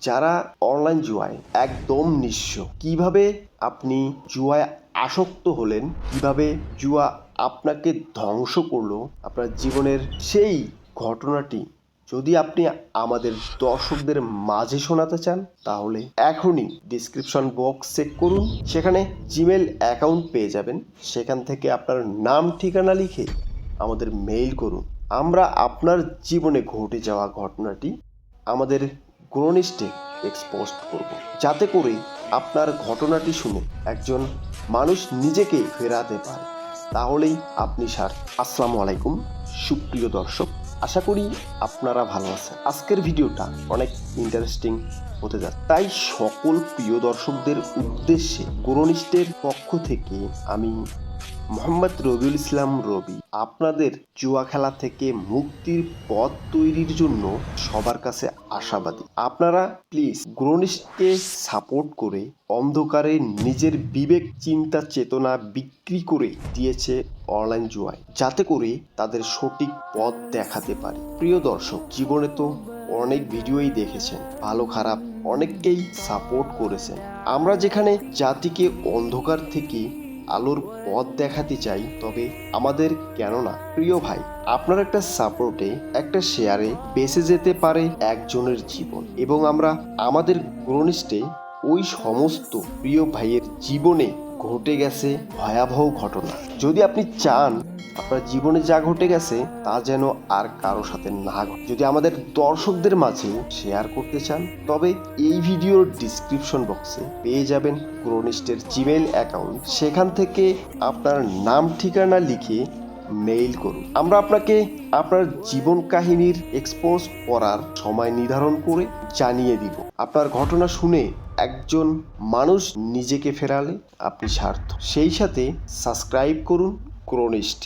যারা অনলাইন জুয়ায় একদম নিঃস্ব, কিভাবে আপনি জুয়ায় আসক্ত হলেন, কিভাবে জুয়া আপনাকে ধ্বংস করলো, আপনার জীবনের সেই ঘটনাটি যদি আপনি আমাদের দর্শকদের মাঝে শোনাতে চান, তাহলে এখনই ডিসক্রিপশন বক্স চেক করুন। সেখানে জিমেল অ্যাকাউন্ট পেয়ে যাবেন। সেখান থেকে আপনার নাম ঠিকানা লিখে আমাদের মেইল করুন। আমরা আপনার জীবনে ঘটে যাওয়া ঘটনাটি আমাদের গ্রোনিস্টে এক্সপোস্ট করব, যাতে করে আপনার ঘটনাটি শুনে একজন মানুষ নিজেকে ফেরাতে পারে। তাহলেই আপনি আসসালামু আলাইকুম সুপ্রিয় দর্শক, আশা করি আপনারা ভালো আছেন। আজকের ভিডিওটা অনেক ইন্টারেস্টিং হতে যাচ্ছে, তাই সকল প্রিয় দর্শকদের উদ্দেশ্যে গ্রোনিস্টের পক্ষ থেকে আমি মোহাম্মদ রবিউল ইসলাম রবি আপনাদের জুয়া খেলা থেকে মুক্তির পথ তৈরির জন্য সবার কাছে আশাবাদী। আপনারা প্লিজ গ্রোনিস্টকে সাপোর্ট করে অন্ধকারে নিজের বিবেক চিন্তা চেতনা বিক্রি করে দিয়েছে অনলাইন জুয়ায়, যাতে করে তাদের সঠিক পথ দেখাতে পারে। প্রিয় দর্শক, জীবনে তো অনেক ভিডিওই দেখেছেন, ভালো খারাপ অনেককেই সাপোর্ট করেছেন। আমরা যেখানে জাতিকে অন্ধকার থেকে আলোর পথ দেখাতে চাই, তবে আমাদের কেন না প্রিয় ভাই, আপনার একটা সাপোর্টে, একটা শেয়ারে বেঁচে যেতে পারে একজনের জীবন, এবং আমরা আমাদের গ্রোনিস্টে ওই সমস্ত প্রিয় ভাইয়ের জীবনে ঘটে গেছে ভয়াবহ ঘটনা। যদি আপনি চান আপনার জীবনে যা ঘটে গেছে তা যেন আর কারো সাথে না ঘটে, যদি আমাদের দর্শকদের মাঝে শেয়ার করতে চান, তবে এই ভিডিওর ডিসক্রিপশন বক্সে পেয়ে যাবেন গ্রোনিস্টের জিমেইল অ্যাকাউন্ট। সেখান থেকে আপনার নাম ঠিকানা লিখে মেইল করুন। আমরা আপনাকে আপনার জীবন কাহিনীর এক্সপোজ করার সময় নির্ধারণ করে জানিয়ে দিব। আপনার ঘটনা শুনে একজন মানুষ নিজেকে ফেরালে আপনি সার্থক। সেই সাথে সাবস্ক্রাইব করুন গ্রোনিস্ট।